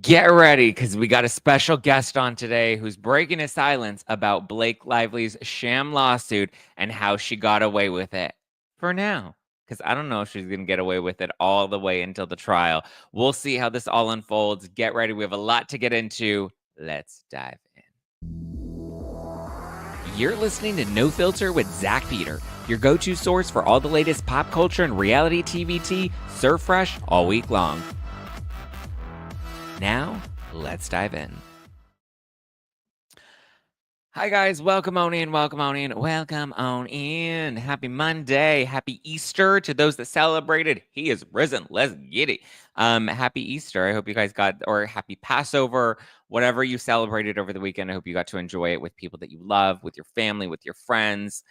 Get ready, because we got a special guest on today who's breaking his silence about Blake Lively's sham lawsuit and how she got away with it. For now, because I don't know if she's going to get away with it all the way until the trial. We'll see how this all unfolds. Get ready. We have a lot to get into. Let's dive in. You're listening to No Filter with Zack Peter, your go-to source for all the latest pop culture and reality TV tea, served fresh all week long. Now, let's dive in. Hi, guys. Welcome on in. Welcome on in. Welcome on in. Happy Monday. Happy Easter to those that celebrated. He is risen. Let's get it. Happy Easter. I hope you guys or happy Passover, whatever you celebrated over the weekend. I hope you got to enjoy it with people that you love, with your family, with your friends,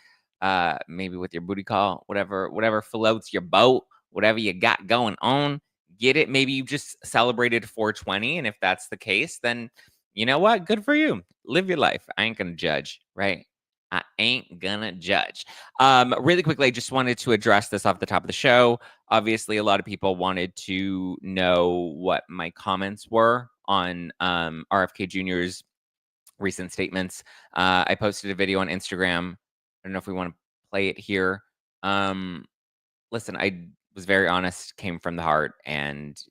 maybe with your booty call, whatever floats your boat, whatever you got going on. Get it? Maybe you just celebrated 420. And if that's the case, then you know what? Good for you. Live your life. I ain't gonna judge, right? I ain't gonna judge. Really quickly, I just wanted to address this off the top of the show. Obviously, a lot of people wanted to know what my comments were on RFK Jr.'s recent statements. I posted a video on Instagram. I don't know if we want to play it here. Listen, I was very honest, came from the heart, and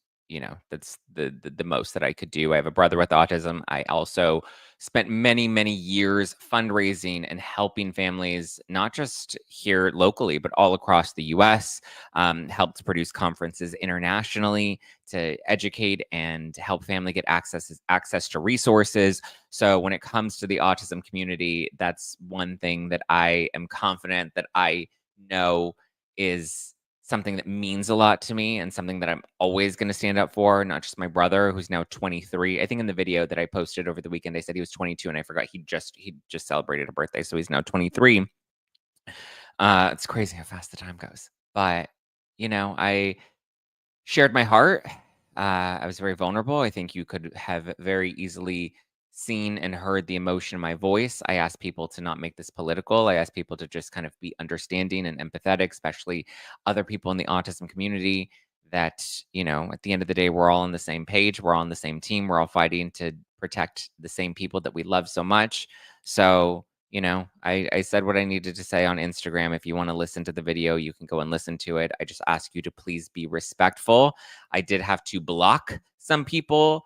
that's the most that I could do. I have a brother with autism. I also spent many years fundraising and helping families, not just here locally, but all across the US. Helped produce conferences internationally to educate and help family get access to resources. So when it comes to the autism community, that's one thing that I am confident that I know is something that means a lot to me and something that I'm always going to stand up for, not just my brother who's now 23. I think in the video that I posted over the weekend, I said he was 22 and I forgot he just celebrated a birthday. So he's now 23. It's crazy how fast the time goes. But, I shared my heart. I was very vulnerable. I think you could have very easily seen and heard the emotion in my voice. I asked people to not make this political. I asked people to just kind of be understanding and empathetic, especially other people in the autism community that, at the end of the day, we're all on the same page. We're all on the same team. We're all fighting to protect the same people that we love so much. So, I said what I needed to say on Instagram. If you want to listen to the video, you can go and listen to it. I just ask you to please be respectful. I did have to block some people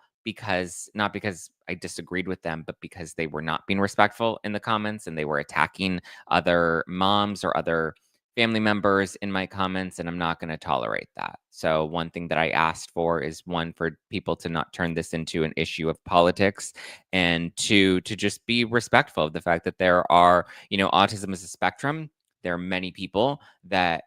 not because I disagreed with them, but because they were not being respectful in the comments and they were attacking other moms or other family members in my comments, and I'm not going to tolerate that. So one thing that I asked for is one, for people to not turn this into an issue of politics, and two, to just be respectful of the fact that there are, autism is a spectrum. There are many people that,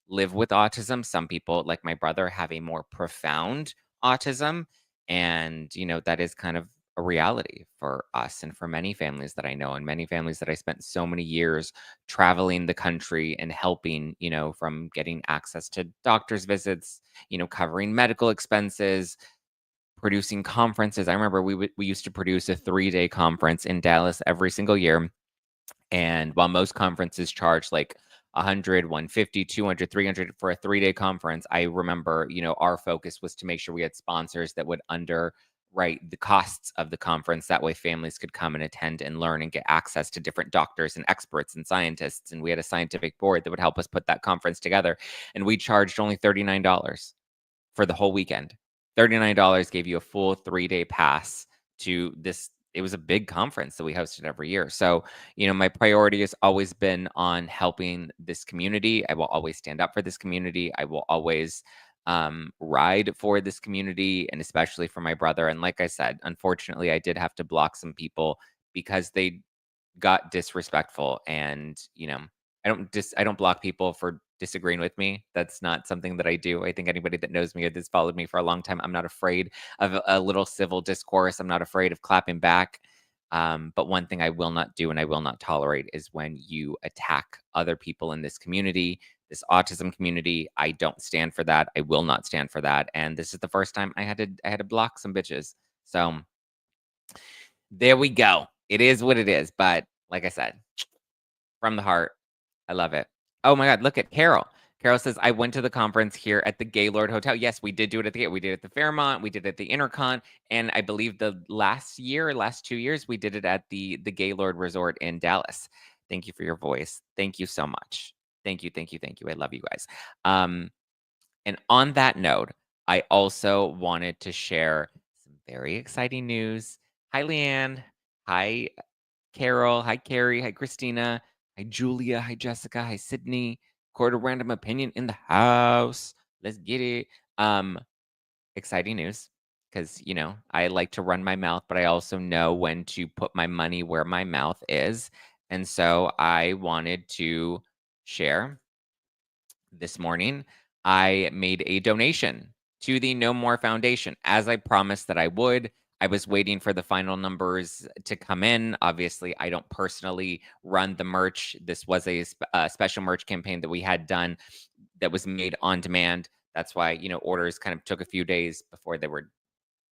live with autism. Some people, like my brother, have a more profound autism. And, that is kind of a reality for us and for many families that I know, and many families that I spent so many years traveling the country and helping, from getting access to doctor's visits, covering medical expenses, producing conferences. I remember we used to produce a 3-day conference in Dallas every single year. And while most conferences charge like 100, 150, 200, 300 for a 3-day conference, I remember, our focus was to make sure we had sponsors that would underwrite the costs of the conference. That way families could come and attend and learn and get access to different doctors and experts and scientists. And we had a scientific board that would help us put that conference together. And we charged only $39 for the whole weekend. $39 gave you a full 3-day pass to this. It was a big conference that we hosted every year. So, my priority has always been on helping this community. I will always stand up for this community. I will always ride for this community, and especially for my brother. And like I said, unfortunately, I did have to block some people because they got disrespectful. And, I don't block people for disagreeing with me. That's not something that I do. I think anybody that knows me or has followed me for a long time, I'm not afraid of a little civil discourse. I'm not afraid of clapping back. But one thing I will not do and I will not tolerate is when you attack other people in this community, this autism community. I don't stand for that. I will not stand for that. And this is the first time I had to block some bitches. So there we go. It is what it is. But like I said, from the heart, I love it. Oh my God, look at Carol. Carol says, I went to the conference here at the Gaylord Hotel. Yes, we did do it at we did it at the Fairmont, we did it at the Intercon, and I believe the last 2 years, we did it at the Gaylord Resort in Dallas. Thank you for your voice. Thank you so much. Thank you, thank you, thank you. I love you guys. And on that note, I also wanted to share some very exciting news. Hi, Leanne. Hi, Carol. Hi, Carrie. Hi, Christina. Hi, Julia. Hi, Jessica. Hi, Sydney. Quarter random opinion in the house. Let's get it. Exciting news because, I like to run my mouth, but I also know when to put my money where my mouth is. And so I wanted to share this morning. I made a donation to the No More Foundation, as I promised that I would. I was waiting for the final numbers to come in. Obviously, I don't personally run the merch. This was a special merch campaign that we had done that was made on demand. That's why, orders kind of took a few days before they were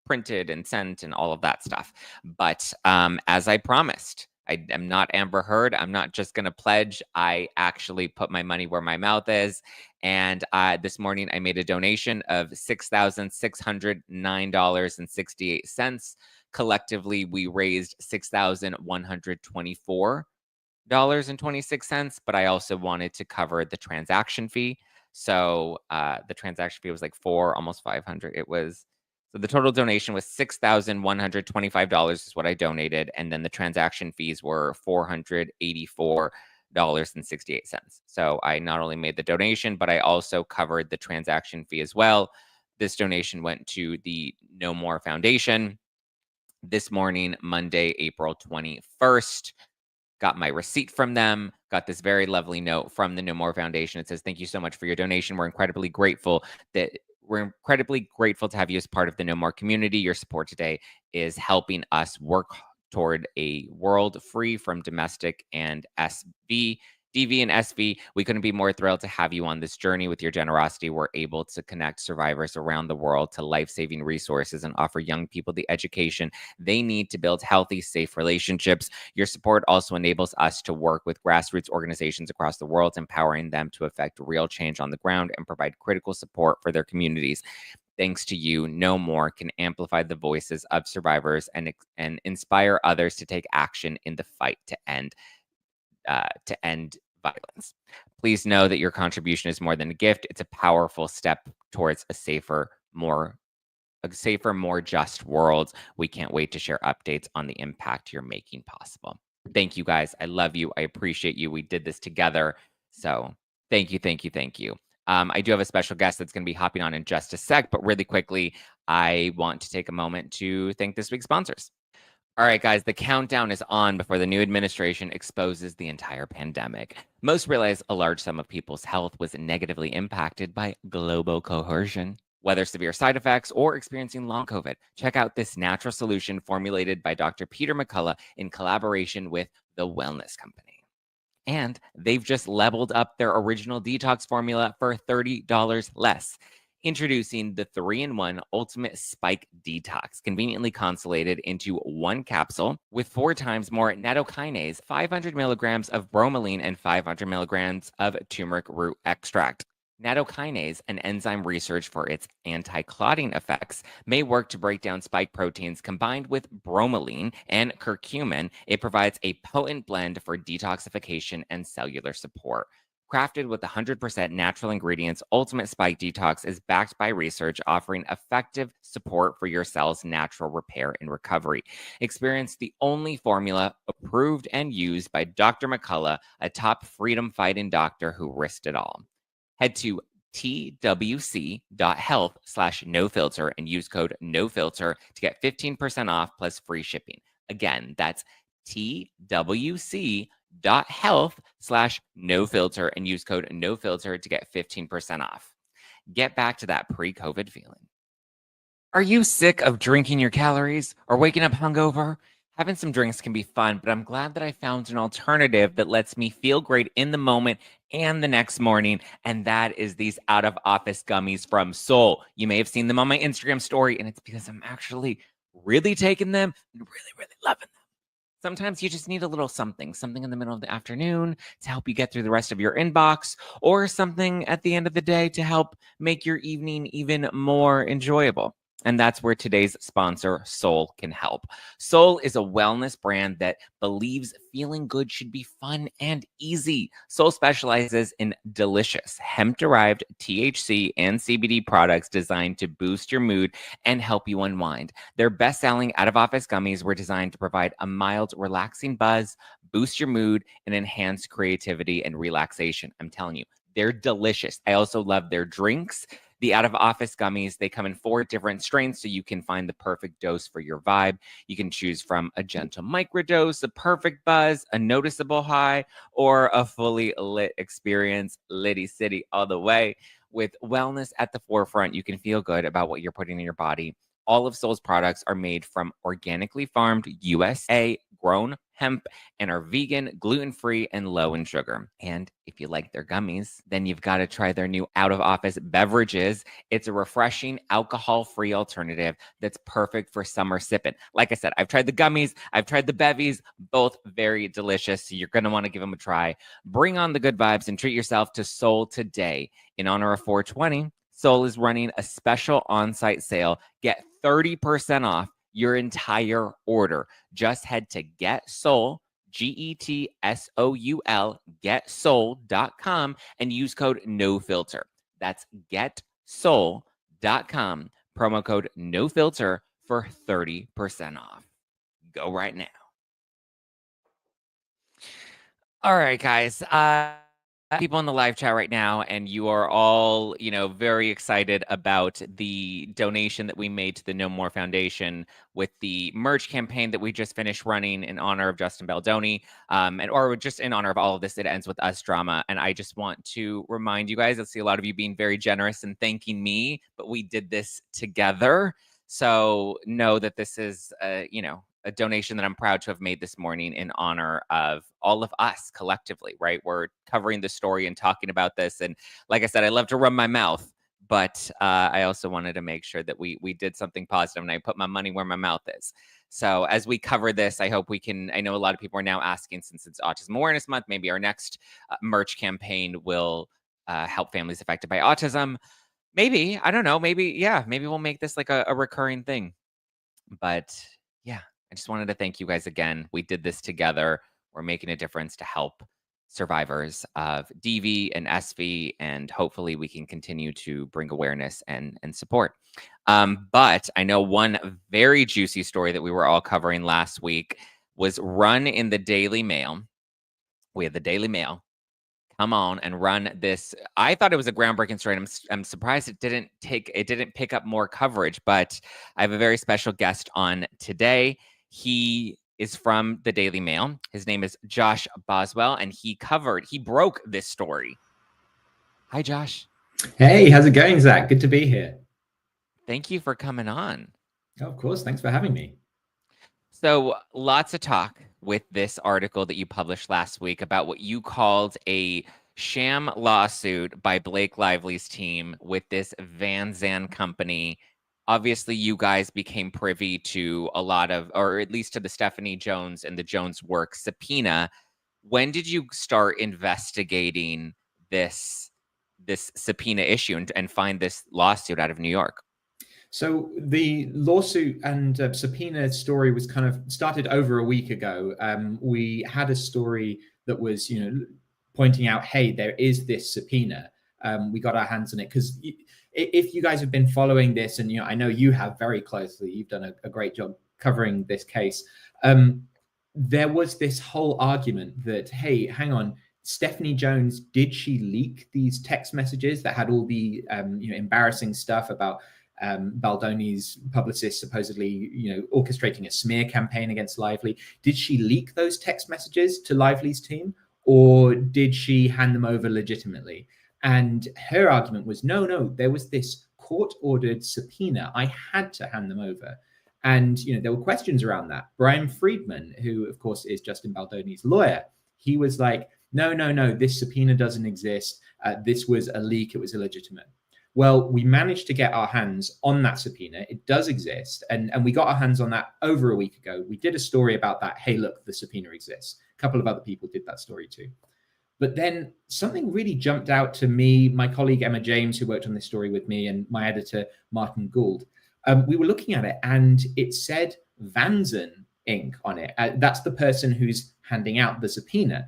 printed and sent and all of that stuff. But as I promised, I am not Amber Heard. I'm not just going to pledge. I actually put my money where my mouth is. And this morning, I made a donation of $6,609.68. Collectively, we raised $6,124.26. But I also wanted to cover the transaction fee. So the transaction fee was like almost 500. So the total donation was $6,125 is what I donated, and then the transaction fees were $484.68. So I not only made the donation, but I also covered the transaction fee as well. This donation went to the No More Foundation this morning, Monday, April 21st. Got my receipt from them, got this very lovely note from the No More Foundation. It says, thank you so much for your donation. We're incredibly grateful to have you as part of the No More community. Your support today is helping us work toward a world free from domestic and DV and SV. We couldn't be more thrilled to have you on this journey. With your generosity, we're able to connect survivors around the world to life-saving resources and offer young people the education they need to build healthy, safe relationships. Your support also enables us to work with grassroots organizations across the world, empowering them to affect real change on the ground and provide critical support for their communities. Thanks to you, No More can amplify the voices of survivors and inspire others to take action in the fight to end violence. Please know that your contribution is more than a gift. It's a powerful step towards a safer, more just world. We can't wait to share updates on the impact you're making possible. Thank you guys. I love you. I appreciate you. We did this together. So thank you, thank you, thank you. I do have a special guest that's going to be hopping on in just a sec, but really quickly, I want to take a moment to thank this week's sponsors. All right, guys, the countdown is on before the new administration exposes the entire pandemic. Most realize a large sum of people's health was negatively impacted by global coercion. Whether severe side effects or experiencing long COVID, check out this natural solution formulated by Dr. Peter McCullough in collaboration with The Wellness Company. And they've just leveled up their original detox formula for $30 less. Introducing the 3-in-1 Ultimate Spike Detox, conveniently consolated into one capsule with 4 times more nattokinase, 500 milligrams of bromelain, and 500 milligrams of turmeric root extract. Nattokinase, an enzyme researched for its anti-clotting effects, may work to break down spike proteins. Combined with bromelain and curcumin, it provides a potent blend for detoxification and cellular support. Crafted with 100% natural ingredients, Ultimate Spike Detox is backed by research offering effective support for your cell's natural repair and recovery. Experience the only formula approved and used by Dr. McCullough, a top freedom-fighting doctor who risked it all. Head to twc.health/nofilter and use code NOFILTER to get 15% off plus free shipping. Again, that's twc.health/nofilter and use code NOFILTER to get 15% off. Get back to that pre-COVID feeling. Are you sick of drinking your calories or waking up hungover? Having some drinks can be fun, but I'm glad that I found an alternative that lets me feel great in the moment and the next morning, and that is these out-of-office gummies from Soul. You may have seen them on my Instagram story, and it's because I'm actually really taking them and really, really loving them. Sometimes you just need a little something in the middle of the afternoon to help you get through the rest of your inbox, or something at the end of the day to help make your evening even more enjoyable. And that's where today's sponsor, Soul, can help. Soul is a wellness brand that believes feeling good should be fun and easy. Soul specializes in delicious hemp-derived THC and CBD products designed to boost your mood and help you unwind. Their best-selling out-of-office gummies were designed to provide a mild, relaxing buzz, boost your mood, and enhance creativity and relaxation. I'm telling you, they're delicious. I also love their drinks. The out-of-office gummies, they come in 4 different strains, so you can find the perfect dose for your vibe. You can choose from a gentle microdose, a perfect buzz, a noticeable high, or a fully lit experience. Litty City all the way. With wellness at the forefront, you can feel good about what you're putting in your body. All of Soul's products are made from organically farmed USA grown hemp and are vegan, gluten-free, and low in sugar. And if you like their gummies, then you've got to try their new out-of-office beverages. It's a refreshing, alcohol-free alternative that's perfect for summer sipping. Like I said, I've tried the gummies, I've tried the bevies, both very delicious. So you're going to want to give them a try. Bring on the good vibes and treat yourself to Soul today. In honor of 420, Soul is running a special on-site sale. Get 30% off your entire order. Just head to GetSoul, GetSoul, getsoul.com and use code NOFILTER. That's getsoul.com, promo code NOFILTER for 30% off. Go right now. All right, guys. People in the live chat right now, and you are all, very excited about the donation that we made to the No More Foundation with the merch campaign that we just finished running in honor of Justin Baldoni, or just in honor of all of this. It ends with us drama, and I just want to remind you guys. I see a lot of you being very generous and thanking me, but we did this together. So know that this is, a donation that I'm proud to have made this morning in honor of all of us collectively, right? We're covering the story and talking about this. And like I said, I love to run my mouth, but I also wanted to make sure that we did something positive, and I put my money where my mouth is. So as we cover this, I hope we can, I know a lot of people are now asking, since it's Autism Awareness Month, maybe our next merch campaign will help families affected by autism. Maybe, I don't know, maybe we'll make this like a recurring thing. But yeah, I just wanted to thank you guys again. We did this together. We're making a difference to help survivors of DV and SV, and hopefully we can continue to bring awareness and support. But I know one very juicy story that we were all covering last week was run in the Daily Mail. We had the Daily Mail come on and run this. I thought it was a groundbreaking story, and I'm surprised it didn't pick up more coverage. But I have a very special guest on today. He is from the Daily Mail. His name is Josh Boswell, and he broke this story. Hi, Josh. Hey, how's it going, Zach? Good to be here. Thank you for coming on. Oh, of course. Thanks for having me. So lots of talk with this article that you published last week about what you called a sham lawsuit by Blake Lively's team with this Vanzan company. Obviously, you guys became privy to a lot of, or at least to the Stephanie Jones and the Jones work subpoena. When did you start investigating this subpoena issue and find this lawsuit out of New York? So the lawsuit and subpoena story was kind of started over a week ago. We had a story that was, pointing out, hey, there is this subpoena. We got our hands on it because if you guys have been following this, and I know you have very closely, you've done a great job covering this case. There was this whole argument that, hey, hang on, Stephanie Jones, did she leak these text messages that had all the embarrassing stuff about Baldoni's publicist supposedly, orchestrating a smear campaign against Lively? Did she leak those text messages to Lively's team, or did she hand them over legitimately? And her argument was, no, there was this court-ordered subpoena. I had to hand them over. And, there were questions around that. Brian Friedman, who, of course, is Justin Baldoni's lawyer, he was like, no, this subpoena doesn't exist. This was a leak. It was illegitimate. Well, we managed to get our hands on that subpoena. It does exist. And we got our hands on that over a week ago. We did a story about that. Hey, look, the subpoena exists. A couple of other people did that story too. But then something really jumped out to me, my colleague Emma James, who worked on this story with me, and my editor, Martin Gould. We were looking at it and it said Vanzan Inc. on it. That's the person who's handing out the subpoena.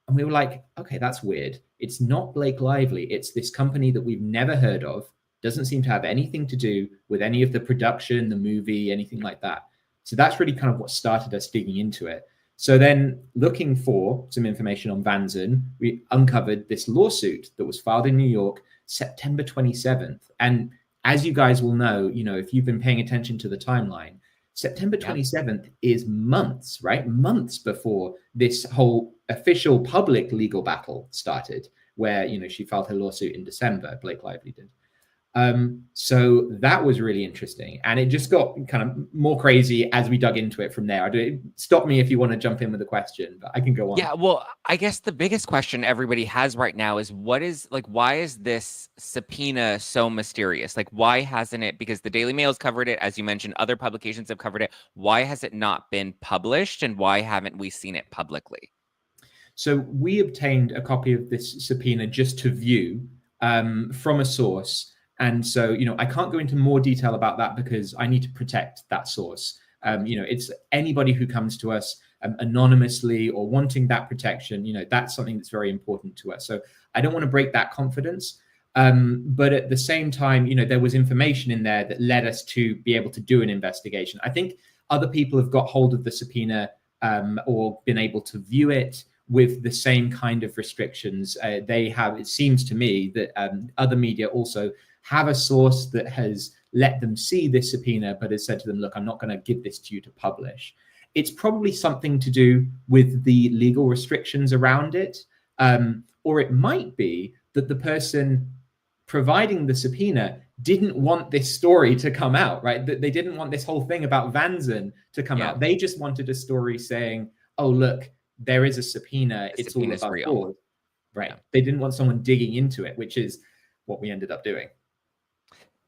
And we were like, okay, that's weird. It's not Blake Lively. It's this company that we've never heard of. Doesn't seem to have anything to do with any of the production, the movie, anything like that. So that's really kind of what started us digging into it. So then looking for some information on Vanzan, we uncovered this lawsuit that was filed in New York, September 27th. And as you guys will know, if you've been paying attention to the timeline, September 27th is months, right? Months before this whole official public legal battle started, where, she filed her lawsuit in December, Blake Lively did. So that was really interesting. And it just got kind of more crazy as we dug into it from there. Stop me if you want to jump in with a question, but I can go on. Yeah, well, I guess the biggest question everybody has right now is why is this subpoena so mysterious? Like, why hasn't it, because the Daily Mail's covered it, as you mentioned, other publications have covered it. Why has it not been published, and why haven't we seen it publicly? So we obtained a copy of this subpoena just to view from a source. And so, I can't go into more detail about that because I need to protect that source. It's anybody who comes to us anonymously or wanting that protection, that's something that's very important to us. So I don't want to break that confidence. But at the same time, there was information in there that led us to be able to do an investigation. I think other people have got hold of the subpoena or been able to view it with the same kind of restrictions. They have, it seems to me that other media also have a source that has let them see this subpoena, but has said to them, look, I'm not going to give this to you to publish. It's probably something to do with the legal restrictions around it. Or it might be that the person providing the subpoena didn't want this story to come out, right? That they didn't want this whole thing about Vanzan to come out. They just wanted a story saying, oh, look, there is a subpoena. It's all above board. Right. Yeah. They didn't want someone digging into it, which is what we ended up doing.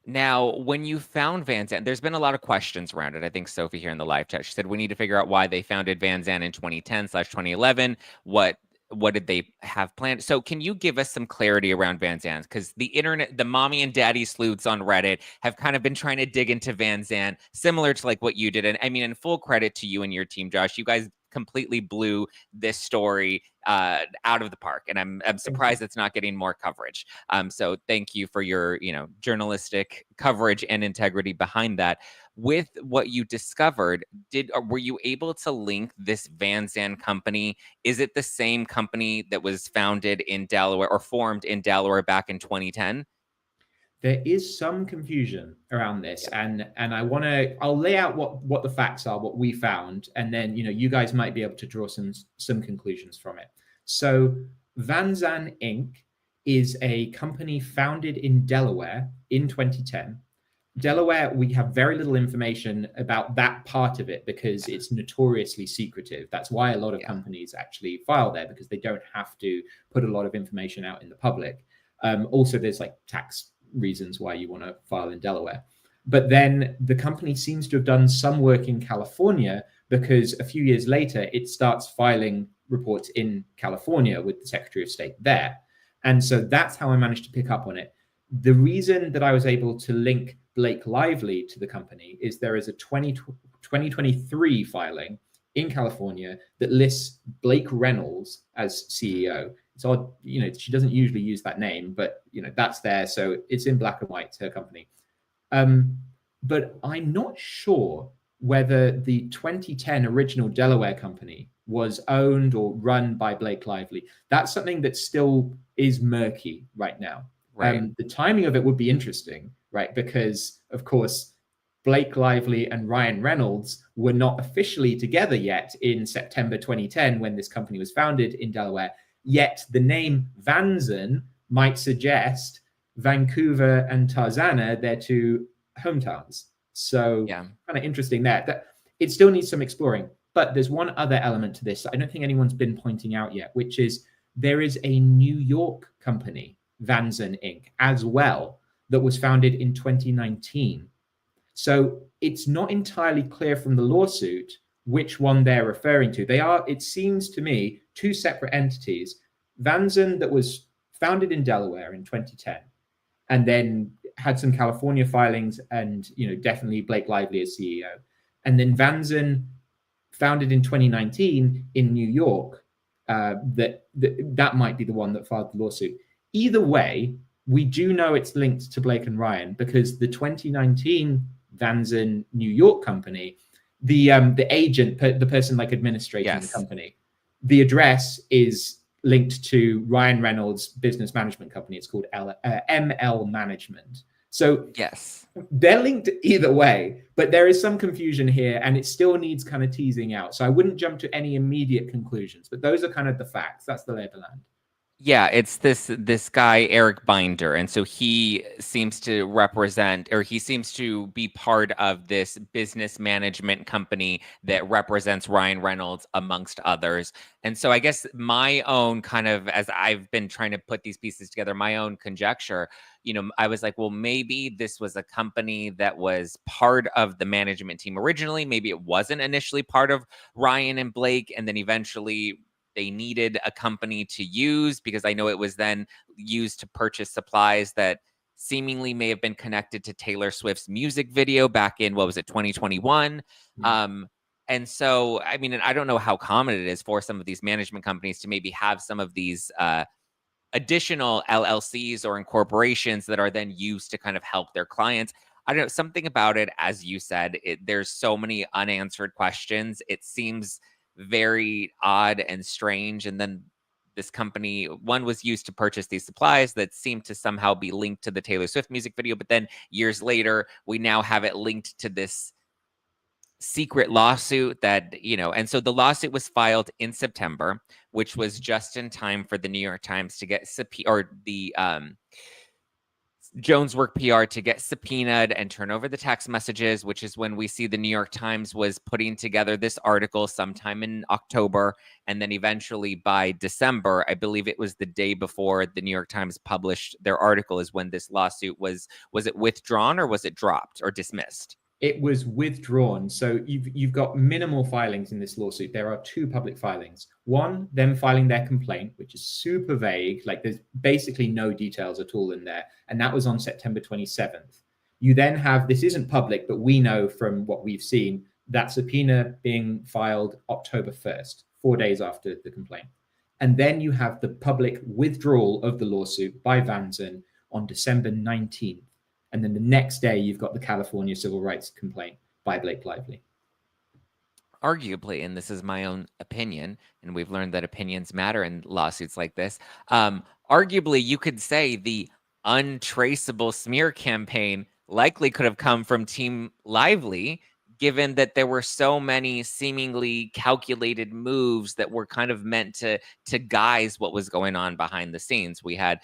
Now, when you found Vanzan, there's been a lot of questions around it. I think Sophie here in the live chat, she said, we need to figure out why they founded Vanzan in 2010/2011. What did they have planned? So can you give us some clarity around Vanzan? Because the internet, the mommy and daddy sleuths on Reddit have kind of been trying to dig into Vanzan, similar to like what you did. And I mean, in full credit to you and your team, Josh, you guys completely blew this story out of the park, and I'm surprised it's not getting more coverage. So thank you for your journalistic coverage and integrity behind that. With what you discovered, were you able to link this Vanzan company? Is it the same company that was founded in Delaware or formed in Delaware back in 2010? There is some confusion around this, and I'll lay out what the facts are, what we found, and then you guys might be able to draw some conclusions from it. So Vanzan Inc. is a company founded in Delaware in 2010. Delaware, we have very little information about that part of it because it's notoriously secretive. That's why a lot of companies actually file there, because they don't have to put a lot of information out in the public. Also, there's like tax reasons why you want to file in Delaware. But then the company seems to have done some work in California, because a few years later, it starts filing reports in California with the Secretary of State there. And so that's how I managed to pick up on it. The reason that I was able to link Blake Lively to the company is there is a 2023 filing in California that lists Blake Reynolds as CEO. It's odd, she doesn't usually use that name, but that's there. So it's in black and white, it's her company. But I'm not sure whether the 2010 original Delaware company was owned or run by Blake Lively. That's something that still is murky right now. Right. The timing of it would be interesting, right? Because of course, Blake Lively and Ryan Reynolds were not officially together yet in September 2010 when this company was founded in Delaware. Yet the name Vanzan might suggest Vancouver and Tarzana, their two hometowns. So kind of interesting there. That it still needs some exploring. But there's one other element to this I don't think anyone's been pointing out yet, which is there is a New York company, Vanzan Inc., as well. that was founded in 2019. So it's not entirely clear from the lawsuit which one they're referring to. They are, it seems to me, two separate entities. Vanzan, that was founded in Delaware in 2010, and then had some California filings, and definitely Blake Lively as CEO. And then Vanzan, founded in 2019 in New York, that might be the one that filed the lawsuit. Either way, we do know it's linked to Blake and Ryan, because the 2019 Vanzan New York company, the agent, the person like administrating the company, the address is linked to Ryan Reynolds' business management company. It's called ML Management. So yes, they're linked either way, but there is some confusion here, and it still needs kind of teasing out. So I wouldn't jump to any immediate conclusions, but those are kind of the facts. That's the lay of the land. Yeah, it's this guy Eric Binder, and so he seems to represent, or he seems to be part of this business management company that represents Ryan Reynolds amongst others. And so I guess my own kind of, as I've been trying to put these pieces together, my own conjecture, I was like, well, maybe this was a company that was part of the management team originally. Maybe it wasn't initially part of Ryan and Blake, and then eventually they needed a company to use, because I know it was then used to purchase supplies that seemingly may have been connected to Taylor Swift's music video back in, what was it, 2021? And so, I mean, and I don't know how common it is for some of these management companies to maybe have some of these additional LLCs or incorporations that are then used to kind of help their clients. I don't know, something about it, as you said, there's so many unanswered questions. It seems very odd and strange. And then this company, one was used to purchase these supplies that seemed to somehow be linked to the Taylor Swift music video. But then years later, we now have it linked to this secret lawsuit that, and so the lawsuit was filed in September, which was just in time for the New York Times to get or the Jones Work PR to get subpoenaed and turn over the text messages, which is when we see the New York Times was putting together this article sometime in October. And then eventually by December, I believe it was the day before the New York Times published their article, is when this lawsuit was it withdrawn, or was it dropped or dismissed? It was withdrawn. So you've got minimal filings in this lawsuit. There are two public filings. One, them filing their complaint, which is super vague. Like, there's basically no details at all in there. And that was on September 27th. You then have, this isn't public, but we know from what we've seen, that subpoena being filed October 1st, 4 days after the complaint. And then you have the public withdrawal of the lawsuit by Vanzan on December 19th. And then the next day, you've got the California civil rights complaint by Blake Lively. Arguably, and this is my own opinion, and we've learned that opinions matter in lawsuits like this, arguably, you could say the untraceable smear campaign likely could have come from Team Lively, given that there were so many seemingly calculated moves that were kind of meant to guise what was going on behind the scenes. We had,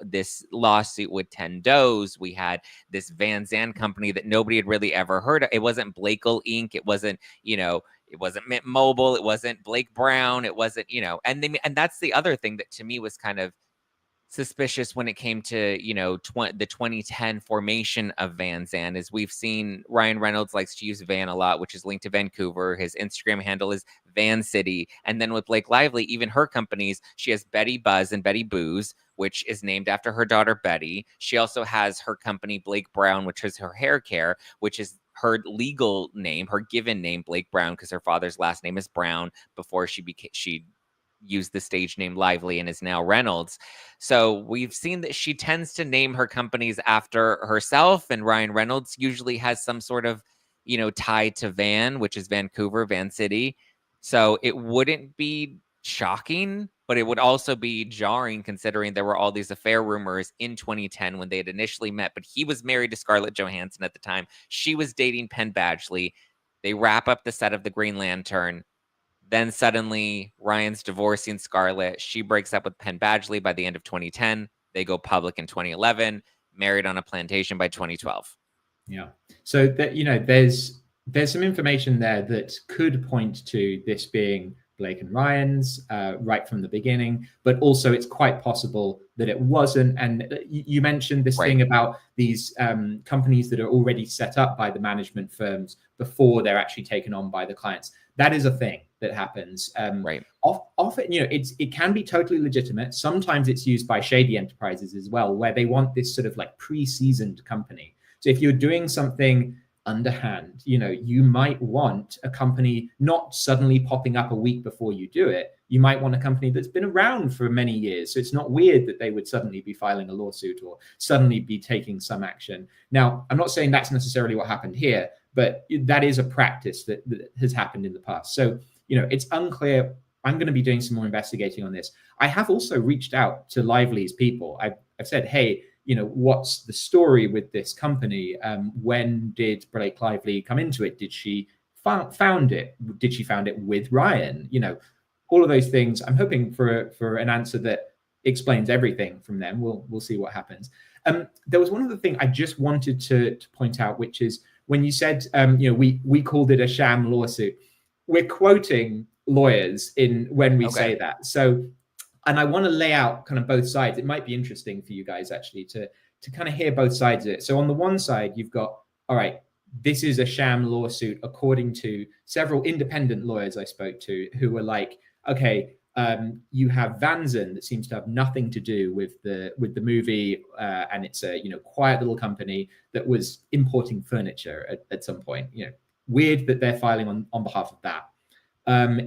this lawsuit with 10 Does. We had this Vanzan company that nobody had really ever heard of. It wasn't Blakel Inc. It wasn't, it wasn't Mint Mobile. It wasn't Blake Brown. It wasn't, and that's the other thing that to me was kind of suspicious when it came to, the 2010 formation of Vanzan. Is we've seen Ryan Reynolds likes to use Van a lot, which is linked to Vancouver. His Instagram handle is Van City. And then with Blake Lively, even her companies, she has Betty Buzz and Betty Booze, which is named after her daughter Betty. She also has her company Blake Brown, which is her hair care, which is her legal name, her given name, Blake Brown, because her father's last name is Brown before she used the stage name Lively and is now Reynolds. So we've seen that she tends to name her companies after herself, and Ryan Reynolds usually has some sort of, tie to Van, which is Vancouver, Van City. So it wouldn't be shocking, but it would also be jarring considering there were all these affair rumors in 2010 when they had initially met, but he was married to Scarlett Johansson at the time. She was dating Penn Badgley. They wrap up the set of the Green Lantern. Then suddenly Ryan's divorcing Scarlett. She breaks up with Penn Badgley by the end of 2010. They go public in 2011, married on a plantation by 2012. Yeah. So that, there's some information there that could point to this being Blake and Ryan's right from the beginning, but also it's quite possible that it wasn't. And you mentioned this thing about these companies that are already set up by the management firms before they're actually taken on by the clients. That is a thing that happens. Often, it can be totally legitimate. Sometimes it's used by shady enterprises as well, where they want this sort of like pre-seasoned company. So if you're doing something underhand, you might want a company not suddenly popping up a week before you do it. You might want a company that's been around for many years. So it's not weird that they would suddenly be filing a lawsuit or suddenly be taking some action. Now, I'm not saying that's necessarily what happened here, but that is a practice that has happened in the past. So, it's unclear. I'm going to be doing some more investigating on this. I have also reached out to Lively's people. I've said, hey, what's the story with this company? When did Blake Lively come into it? Did she found it? Did she found it with Ryan? All of those things. I'm hoping for an answer that explains everything from them. We'll see what happens. There was one other thing I just wanted to point out, which is when you said, we called it a sham lawsuit. We're quoting lawyers when we say that. So, and I want to lay out kind of both sides. It might be interesting for you guys actually to kind of hear both sides of it. So on the one side, you've got, all right, this is a sham lawsuit according to several independent lawyers I spoke to who were like, okay, you have Vanzan that seems to have nothing to do with the movie, and it's a quiet little company that was importing furniture at some point. Weird that they're filing on behalf of that.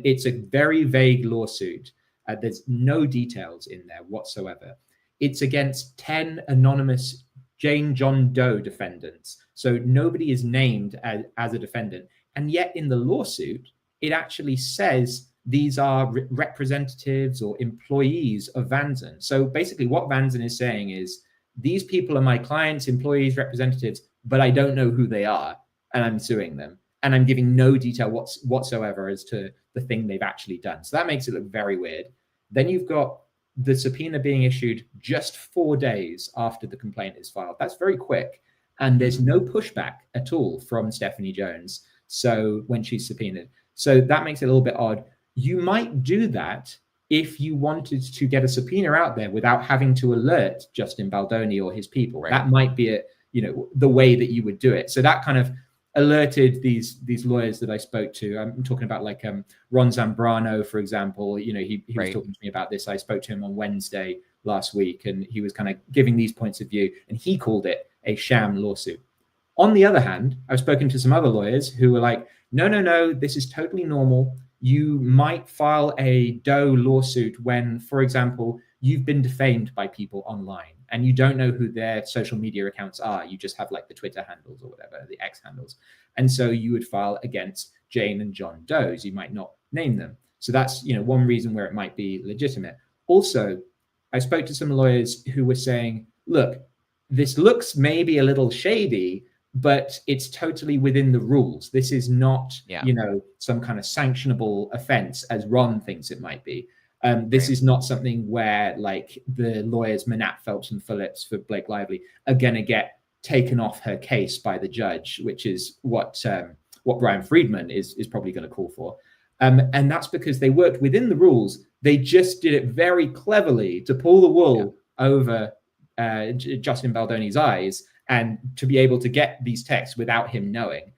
It's a very vague lawsuit. There's no details in there whatsoever. It's against 10 anonymous Jane John Doe defendants. So nobody is named as a defendant. And yet in the lawsuit, it actually says these are representatives or employees of Vanzan. So basically what Vanzan is saying is, these people are my clients, employees, representatives, but I don't know who they are, and I'm suing them. And I'm giving no detail whatsoever as to the thing they've actually done. So that makes it look very weird. Then you've got the subpoena being issued just 4 days after the complaint is filed. That's very quick. And there's no pushback at all from Stephanie Jones. So when she's subpoenaed. So that makes it a little bit odd. You might do that if you wanted to get a subpoena out there without having to alert Justin Baldoni or his people. That might be the way that you would do it. So that kind of alerted these lawyers that I spoke to. I'm talking about like Ron Zambrano, for example. He was talking to me about this. I spoke to him on Wednesday last week, and he was kind of giving these points of view, and he called it a sham lawsuit. On the other hand, I've spoken to some other lawyers who were like, no, this is totally normal. You might file a Doe lawsuit when, for example, you've been defamed by people online and you don't know who their social media accounts are. You just have like the Twitter handles or whatever, the X handles. And so you would file against Jane and John Does. You might not name them. So that's, one reason where it might be legitimate. Also, I spoke to some lawyers who were saying, look, this looks maybe a little shady, but it's totally within the rules. This is not, some kind of sanctionable offense as Ron thinks it might be. This is not something where like the lawyers Manat, Phelps and Phillips for Blake Lively are going to get taken off her case by the judge, which is what Brian Friedman is probably going to call for. And that's because they worked within the rules. They just did it very cleverly to pull the wool over Justin Baldoni's eyes and to be able to get these texts without him knowing.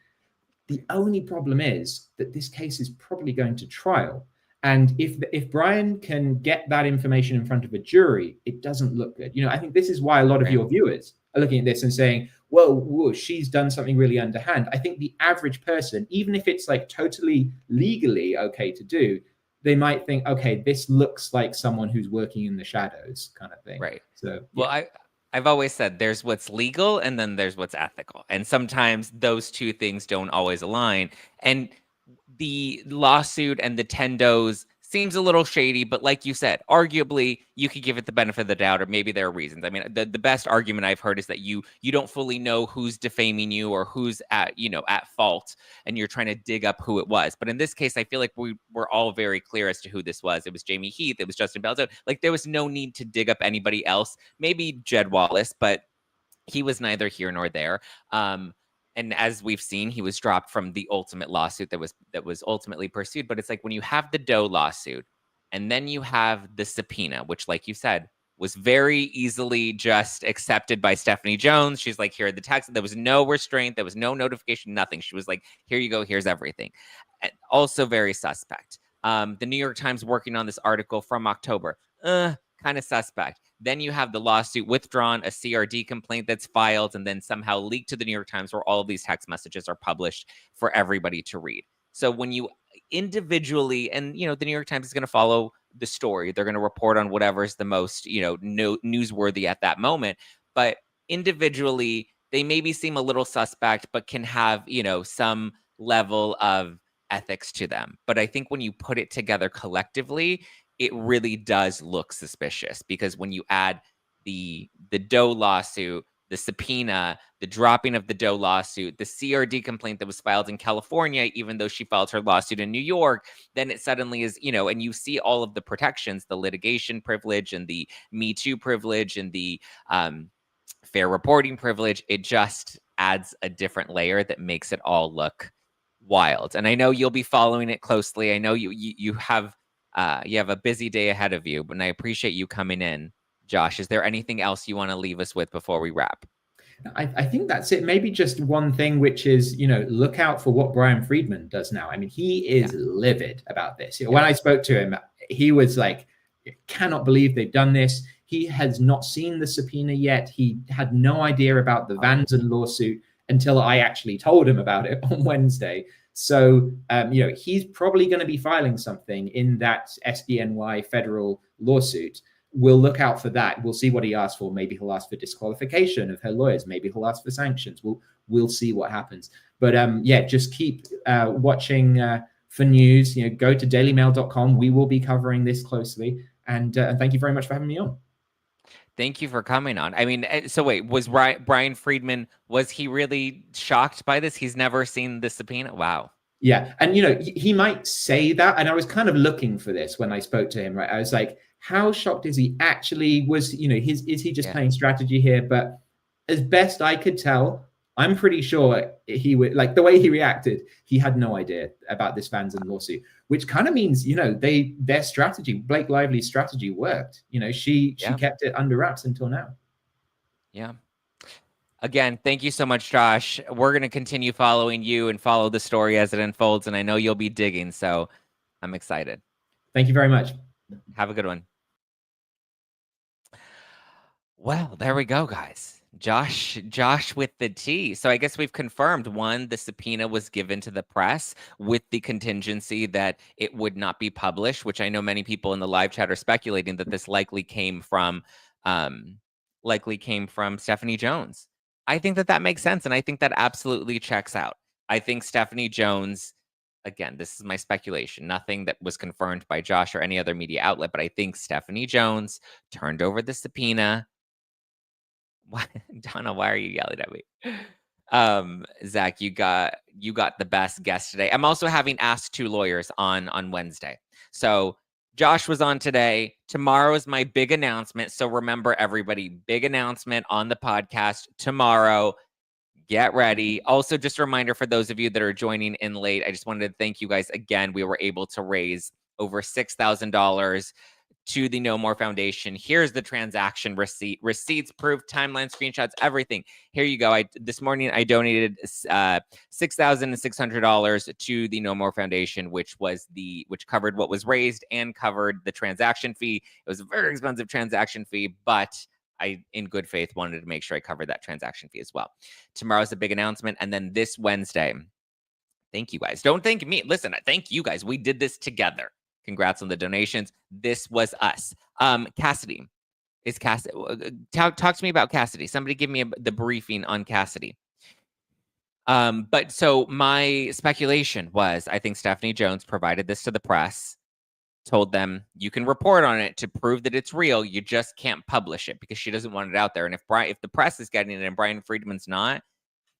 The only problem is that this case is probably going to trial. And if Brian can get that information in front of a jury, it doesn't look good. I think this is why a lot of your viewers are looking at this and saying, well, whoa, she's done something really underhand. I think the average person, even if it's like totally legally okay to do, they might think, okay, this looks like someone who's working in the shadows kind of thing. Right. So, well, I've always said there's what's legal and then there's what's ethical. And sometimes those two things don't always align. And the lawsuit and the tendos seems a little shady, but like you said, arguably you could give it the benefit of the doubt, or maybe there are reasons. I mean, the best argument I've heard is that you don't fully know who's defaming you or who's at fault, and you're trying to dig up who it was. But in this case, I feel like we were all very clear as to who this was. It was Jamie Heath. It was Justin Baldoni. Like there was no need to dig up anybody else. Maybe Jed Wallace, but he was neither here nor there. and as we've seen, he was dropped from the ultimate lawsuit that was ultimately pursued. But it's like when you have the Doe lawsuit, and then you have the subpoena, which, like you said, was very easily just accepted by Stephanie Jones. She's like, here are the texts. There was no restraint. There was no notification, nothing. She was like, here you go. Here's everything. And also very suspect. The New York Times working on this article from October. Kind of suspect. Then you have the lawsuit withdrawn, a CRD complaint that's filed, and then somehow leaked to the New York Times where all of these text messages are published for everybody to read. So when you individually, and the New York Times is going to follow the story, they're going to report on whatever's the most newsworthy at that moment, but individually they maybe seem a little suspect, but can have some level of ethics to them. But I think when you put it together collectively, it really does look suspicious, because when you add the Doe lawsuit, the subpoena, the dropping of the Doe lawsuit, the CRD complaint that was filed in California, even though she filed her lawsuit in New York, then it suddenly is, and you see all of the protections, the litigation privilege and the Me Too privilege and the fair reporting privilege. It just adds a different layer that makes it all look wild. And I know you'll be following it closely. I know you have a busy day ahead of you, but I appreciate you coming in. Josh, is there anything else you want to leave us with before we wrap? I think that's it. Maybe just one thing, which is, look out for what Brian Friedman does now. I mean, he is livid about this. When I spoke to him, he was like, cannot believe they've done this. He has not seen the subpoena yet. He had no idea about the Vanzan lawsuit until I actually told him about it on Wednesday. So, he's probably going to be filing something in that SDNY federal lawsuit. We'll look out for that. We'll see what he asks for. Maybe he'll ask for disqualification of her lawyers. Maybe he'll ask for sanctions. We'll see what happens. But just keep watching for news. Go to dailymail.com. We will be covering this closely. And thank you very much for having me on. Thank you for coming on. I mean, so wait, was Brian Friedman, was he really shocked by this? He's never seen the subpoena? Wow. Yeah. And, he might say that. And I was kind of looking for this when I spoke to him, right? I was like, how shocked is he actually? Was, is he just playing strategy here? But as best I could tell, I'm pretty sure he would, like, the way he reacted, he had no idea about this Vanzan lawsuit, which kind of means, their strategy, Blake Lively's strategy worked. She kept it under wraps until now. Yeah. Again, thank you so much, Josh. We're going to continue following you and follow the story as it unfolds. And I know you'll be digging, so I'm excited. Thank you very much. Have a good one. Well, there we go, guys. Josh with the T. So I guess we've confirmed, one, the subpoena was given to the press with the contingency that it would not be published, which I know many people in the live chat are speculating that this likely came from Stephanie Jones. I think that makes sense, and I think that absolutely checks out. I think Stephanie Jones, again, this is my speculation, nothing that was confirmed by Josh or any other media outlet, but I think Stephanie Jones turned over the subpoena. Why, Donna, why are you yelling at me? Zack, you got the best guest today. I'm also having Ask Two Lawyers on Wednesday. So Josh was on today. Tomorrow is my big announcement. So remember, everybody, big announcement on the podcast tomorrow. Get ready. Also, just a reminder for those of you that are joining in late, I just wanted to thank you guys again. We were able to raise over $6,000 to the No More Foundation. Here's the transaction receipts, proof, timeline, screenshots, everything. Here you go. This morning I donated $6,600 to the No More Foundation, which covered what was raised and covered the transaction fee. It was a very expensive transaction fee, but I, in good faith, wanted to make sure I covered that transaction fee as well. Tomorrow's a big announcement, and then this Wednesday. Thank you guys. Don't thank me. Listen, thank you guys. We did this together. Congrats on the donations. This was us. Cassidy. Talk to me about Cassidy. Somebody give me the briefing on Cassidy. But so my speculation was, I think Stephanie Jones provided this to the press, told them, you can report on it to prove that it's real. You just can't publish it because she doesn't want it out there. And if the press is getting it and Brian Friedman's not,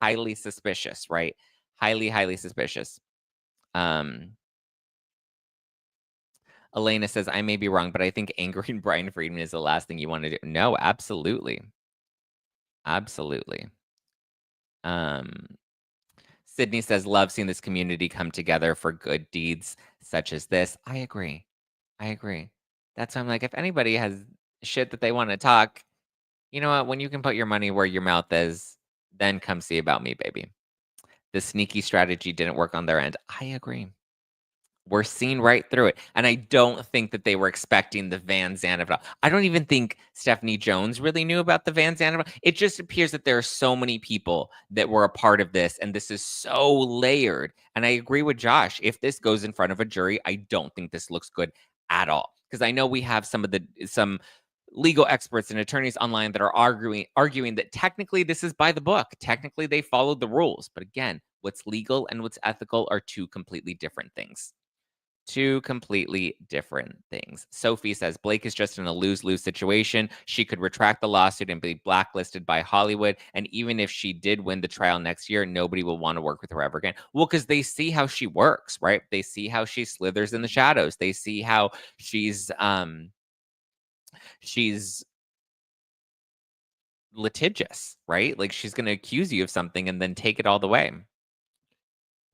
highly suspicious, right? Highly, highly suspicious. Elena says, I may be wrong, but I think angering Brian Friedman is the last thing you want to do. No, absolutely. Absolutely. Sydney says, love seeing this community come together for good deeds such as this. I agree. That's why I'm like, if anybody has shit that they want to talk, you know what? When you can put your money where your mouth is, then come see about me, baby. The sneaky strategy didn't work on their end. I agree. We're seeing right through it. And I don't think that they were expecting the Vanzan of it all. I don't even think Stephanie Jones really knew about the Vanzan of it all. It just appears that there are so many people that were a part of this, and this is so layered. And I agree with Josh. If this goes in front of a jury, I don't think this looks good at all. Because I know we have some legal experts and attorneys online that are arguing that technically this is by the book. Technically, they followed the rules. But again, what's legal and what's ethical are two completely different things. Two completely different things. Sophie says Blake is just in a lose-lose situation. She could retract the lawsuit and be blacklisted by Hollywood. And even if she did win the trial next year, nobody will want to work with her ever again. Well, because they see how she works, right? They see how she slithers in the shadows. They see how she's litigious, right? Like she's going to accuse you of something and then take it all the way.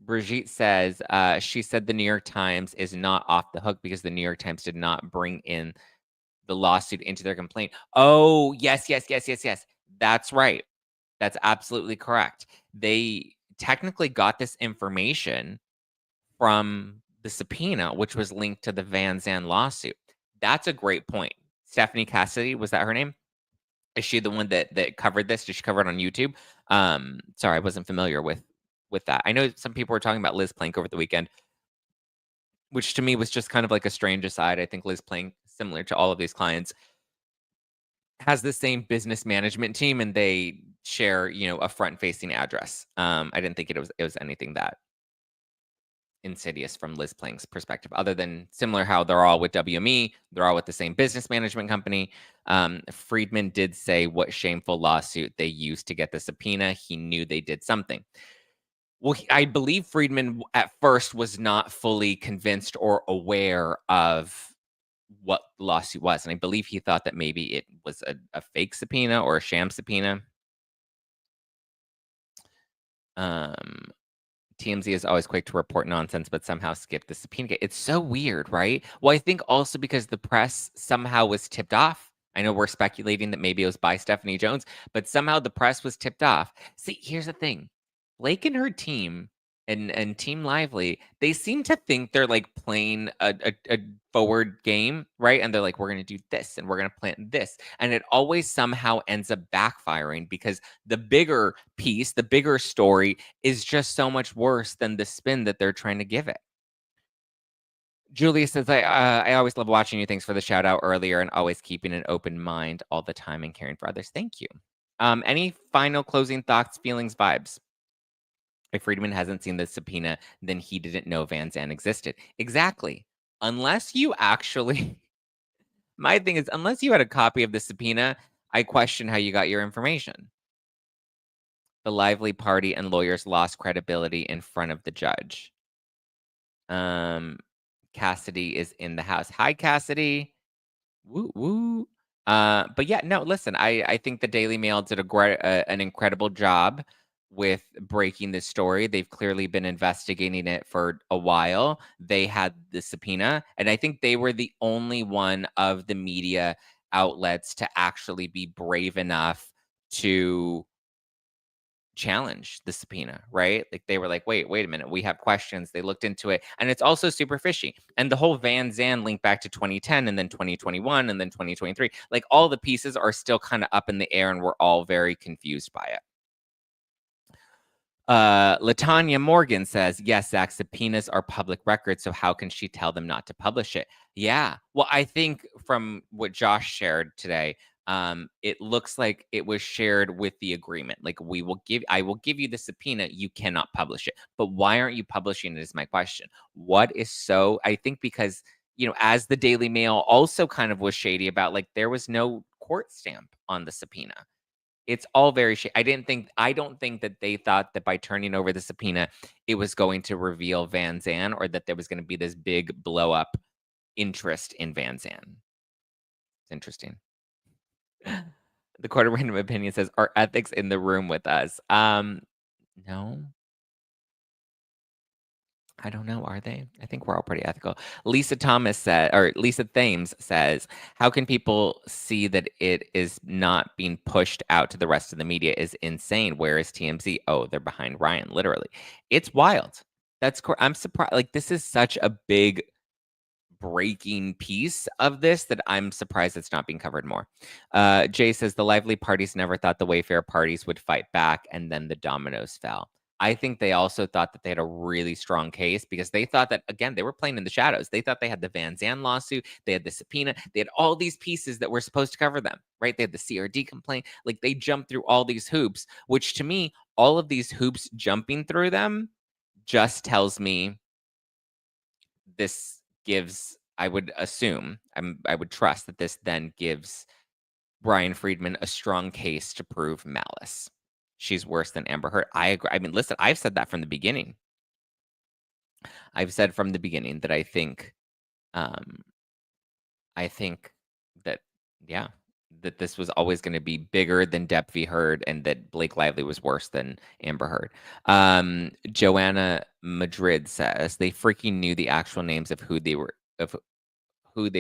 Brigitte says, she said the New York Times is not off the hook because the New York Times did not bring in the lawsuit into their complaint. Oh, yes. That's right. That's absolutely correct. They technically got this information from the subpoena, which was linked to the Vanzan lawsuit. That's a great point. Stephanie Cassidy, was that her name? Is she the one that covered this? Did she cover it on YouTube? Sorry, I wasn't familiar with that. I know some people were talking about Liz Plank over the weekend, which to me was just kind of like a strange aside. I think Liz Plank, similar to all of these clients, has the same business management team and they share, a front-facing address. I didn't think it was anything that insidious from Liz Plank's perspective, other than similar how they're all with WME, they're all with the same business management company. Friedman did say what shameful lawsuit they used to get the subpoena. He knew they did something. Well, I believe Friedman at first was not fully convinced or aware of what the lawsuit was. And I believe he thought that maybe it was a fake subpoena or a sham subpoena. TMZ is always quick to report nonsense, but somehow skip the subpoena. It's so weird, right? Well, I think also because the press somehow was tipped off. I know we're speculating that maybe it was by Stephanie Jones, but somehow the press was tipped off. See, here's the thing. Blake and her team and Team Lively, they seem to think they're like playing a forward game, right? And they're like, we're going to do this and we're going to plant this. And it always somehow ends up backfiring because the bigger piece, the bigger story is just so much worse than the spin that they're trying to give it. Julia says, I always love watching you. Thanks for the shout out earlier and always keeping an open mind all the time and caring for others. Thank you. Any final closing thoughts, feelings, vibes? If Friedman hasn't seen the subpoena, then he didn't know Vanzan existed. Exactly. Unless you actually, my thing is, unless you had a copy of the subpoena, I question how you got your information. The Lively party and lawyers lost credibility in front of the judge. Cassidy is in the house. Hi, Cassidy. Woo woo. But yeah, no, listen, I think the Daily Mail did an incredible job with breaking this story. They've clearly been investigating it for a while. They had the subpoena, and I think they were the only one of the media outlets to actually be brave enough to challenge the subpoena, right? Like they were like, wait a minute, we have questions. They looked into it, and it's also super fishy. And the whole Vanzan link back to 2010 and then 2021 and then 2023, like all the pieces are still kind of up in the air and we're all very confused by it. Latanya Morgan says, yes, Zach, subpoenas are public records, so how can she tell them not to publish it? Yeah. Well, I think from what Josh shared today, it looks like it was shared with the agreement. Like I will give you the subpoena, you cannot publish it. But why aren't you publishing it is my question. What is I think because, as the Daily Mail also kind of was shady about, like, there was no court stamp on the subpoena. It's all very I don't think that they thought that by turning over the subpoena, it was going to reveal Vanzan or that there was going to be this big blow up interest in Vanzan. It's interesting. The Court of Random Opinion says, are ethics in the room with us? No. I don't know. Are they? I think we're all pretty ethical. Lisa Thomas said, or Lisa Thames says, how can people see that it is not being pushed out to the rest of the media is insane. Where is TMZ? Oh, they're behind Ryan, literally. It's wild. I'm surprised. Like, this is such a big breaking piece of this that I'm surprised it's not being covered more. Jay says the lively parties never thought the Wayfair parties would fight back, and then the dominoes fell. I think they also thought that they had a really strong case because they thought that, again, they were playing in the shadows. They thought they had the Vanzan lawsuit, they had the subpoena, they had all these pieces that were supposed to cover them, right? They had the CRD complaint. Like, they jumped through all these hoops, which to me, all of these hoops jumping through them just tells me this gives, I would assume, I would trust that this then gives Brian Friedman a strong case to prove malice. She's worse than Amber Heard. I agree. I mean, listen, I've said that from the beginning. I've said from the beginning that um, I think that, yeah, that this was always going to be bigger than Depp v. Heard, and that Blake Lively was worse than Amber Heard. Joanna Madrid says they freaking knew the actual names of who they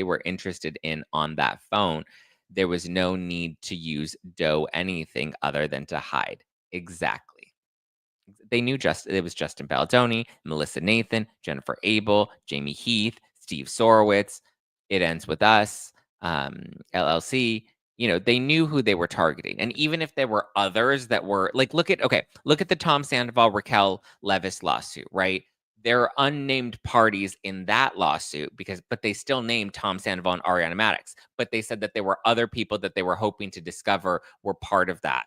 were interested in on that phone. There was no need to use Doe anything other than to hide. Exactly. They knew it was Justin Baldoni, Melissa Nathan, Jennifer Abel, Jamie Heath, Steve Sorowitz. It Ends With Us, LLC. You know, they knew who they were targeting. And even if there were others that were like, look at the Tom Sandoval, Raquel Leviss lawsuit, right? There are unnamed parties in that lawsuit but they still named Tom Sandoval and Ariana Madix. But they said that there were other people that they were hoping to discover were part of that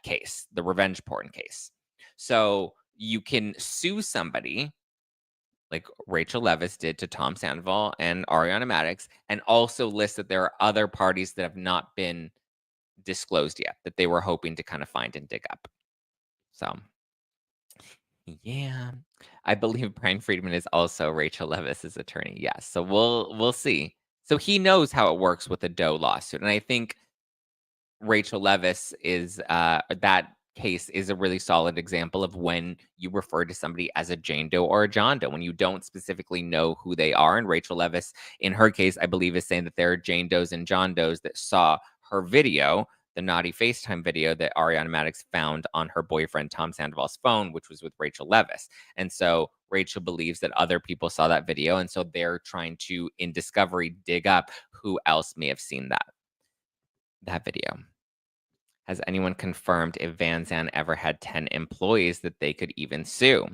case, the revenge porn case. So you can sue somebody like Rachel Leviss did to Tom Sandoval and Ariana Madix, and also list that there are other parties that have not been disclosed yet that they were hoping to kind of find and dig up. So, yeah, I believe Brian Friedman is also Rachel Levis's attorney. Yes, so we'll see. So he knows how it works with a Doe lawsuit, and I think Rachel Leviss is that case is a really solid example of when you refer to somebody as a Jane Doe or a John Doe when you don't specifically know who they are. And Rachel Leviss, in her case, I believe, is saying that there are Jane Does and John Does that saw her video, the naughty FaceTime video that Ariana Madix found on her boyfriend Tom Sandoval's phone, which was with Rachel Leviss. And so Rachel believes that other people saw that video, and so they're trying to, in discovery, dig up who else may have seen that video. Has anyone confirmed if Vanzan ever had 10 employees that they could even sue?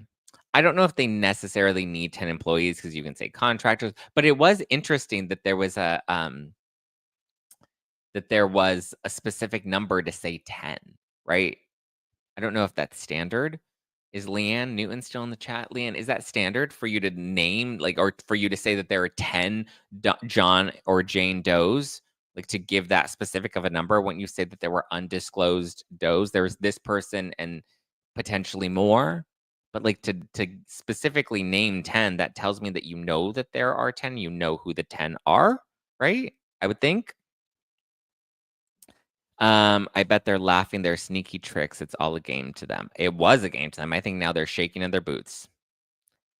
I don't know if they necessarily need 10 employees because you can say contractors, but it was interesting that there was a specific number to say 10, right? I don't know if that's standard. Is Leanne Newton still in the chat? Leanne, is that standard for you to name, like, or for you to say that there are 10 John or Jane Does? Like, to give that specific of a number when you say that there were undisclosed Does, there was this person and potentially more. But like to specifically name 10, that tells me that you know that there are 10, you know who the 10 are, right? I would think. I bet they're laughing their sneaky tricks. It's all a game to them. It was a game to them. I think now they're shaking in their boots.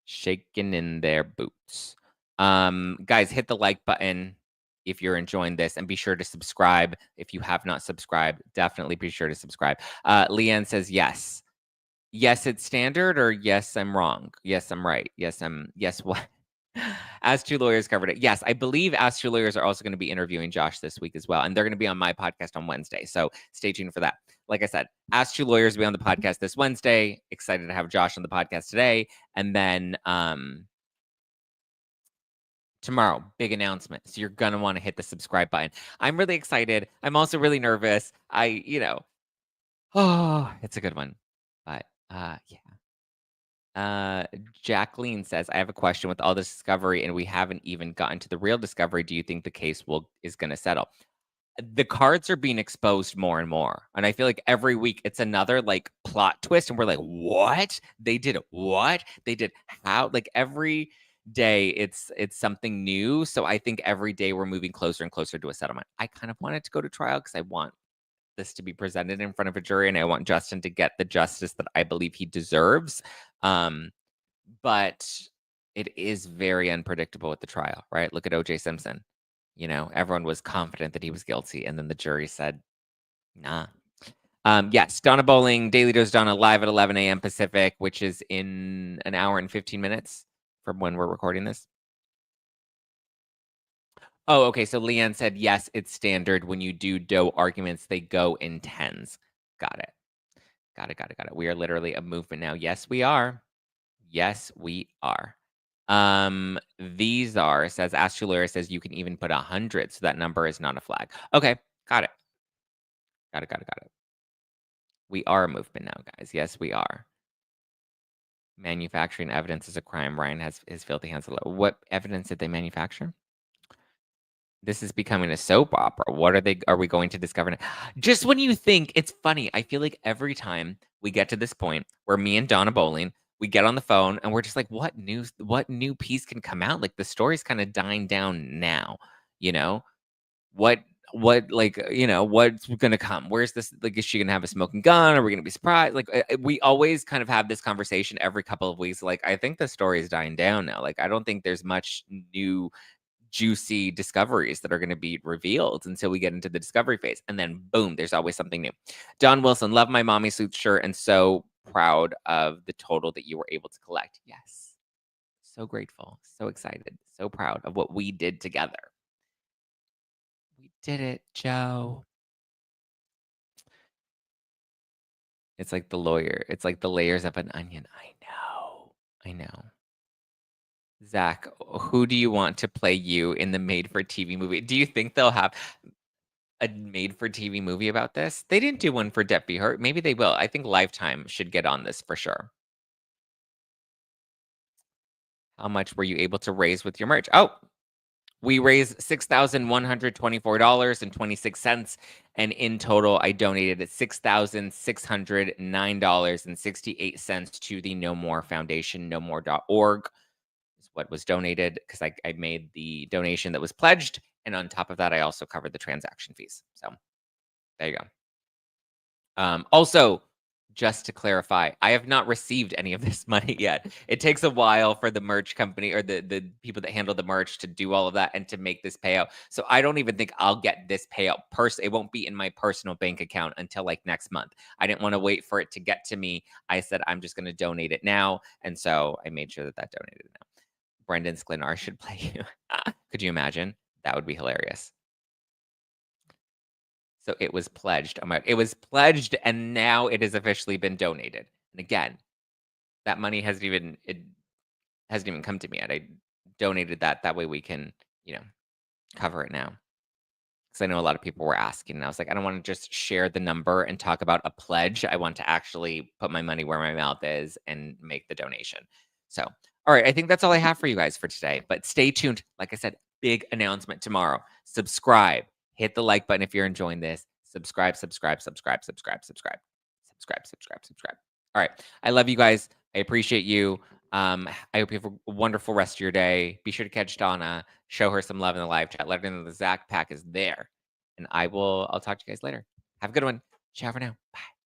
Shaking in their boots. Guys, hit the like button if you're enjoying this, and be sure to subscribe. If you have not subscribed, definitely be sure to subscribe. Leanne says yes. Yes, it's standard, or yes, I'm wrong. Yes, I'm right. Yes, what? Ask Two Lawyers covered it. Yes, I believe Ask Two Lawyers are also going to be interviewing Josh this week as well. And they're going to be on my podcast on Wednesday. So stay tuned for that. Like I said, Ask Two Lawyers will be on the podcast this Wednesday. Excited to have Josh on the podcast today. And then tomorrow, big announcement. So you're going to want to hit the subscribe button. I'm really excited. I'm also really nervous. It's a good one. But yeah. Jacqueline says, I have a question. With all this discovery and we haven't even gotten to the real discovery, do you think the case is going to settle? The cards are being exposed more and more, and I feel like every week it's another like plot twist, and we're like, what? They did what? They did how? Like every day it's something new. So I think every day we're moving closer and closer to a settlement. I kind of want it to go to trial because I want this to be presented in front of a jury, and I want Justin to get the justice that I believe he deserves. but it is very unpredictable with the trial, right? Look at O.J. Simpson. Everyone was confident that he was guilty, and then the jury said, nah. Yes, Donna Bowling, Daily Dose Donna, live at 11 a.m. Pacific, which is in an hour and 15 minutes from when we're recording this. Oh, okay. So Leanne said, yes, it's standard. When you do Doe arguments, they go in tens. Got it. Got it. We are literally a movement now. Yes, we are. Yes, we are. These are, says, Ask Your Lawyer says you can even put 100, so that number is not a flag. Okay, got it. Got it. We are a movement now, guys. Yes, we are. Manufacturing evidence is a crime. Ryan has his filthy hands. What evidence did they manufacture? This is becoming a soap opera. What are we going to discover now? Just when you think, it's funny. I feel like every time we get to this point where me and Donna Bowling, we get on the phone and we're just like, what new piece can come out? Like the story's kind of dying down now, you know? What what's gonna come? Where's this? Like, is she gonna have a smoking gun? Are we gonna be surprised? Like, we always kind of have this conversation every couple of weeks. Like, I think the story is dying down now. Like, I don't think there's much new juicy discoveries that are going to be revealed until we get into the discovery phase. And then boom, there's always something new. Don Wilson, love my mommy suit shirt and so proud of the total that you were able to collect. Yes. So grateful, so excited, so proud of what we did together. We did it, Joe. It's like the lawyer. It's like the layers of an onion. I know. Zack, who do you want to play you in the made-for-TV movie? Do you think they'll have a made-for-TV movie about this? They didn't do one for Depp v. Hurt. Maybe they will. I think Lifetime should get on this for sure. How much were you able to raise with your merch? Oh, we raised $6,124.26, and in total, I donated $6,609.68 to the No More Foundation, nomore.org. What was donated, because I made the donation that was pledged, and on top of that, I also covered the transaction fees. So there you go. Also, just to clarify, I have not received any of this money yet. It takes a while for the merch company or the people that handle the merch to do all of that and to make this payout. So I don't even think I'll get this payout. It won't be in my personal bank account until like next month. I didn't want to wait for it to get to me. I said I'm just going to donate it now, and so I made sure that donated now. Brendan Sklenar should play you. Could you imagine? That would be hilarious. So it was pledged. It was pledged, and now it has officially been donated. And again, that money hasn't even come to me yet. I donated that. That way we can, cover it now. Because I know a lot of people were asking, and I was like, I don't want to just share the number and talk about a pledge. I want to actually put my money where my mouth is and make the donation. So, all right, I think that's all I have for you guys for today. But stay tuned. Like I said, big announcement tomorrow. Subscribe. Hit the like button if you're enjoying this. Subscribe. All right. I love you guys. I appreciate you. I hope you have a wonderful rest of your day. Be sure to catch Donna. Show her some love in the live chat. Let her know the Zack pack is there. And I'll talk to you guys later. Have a good one. Ciao for now. Bye.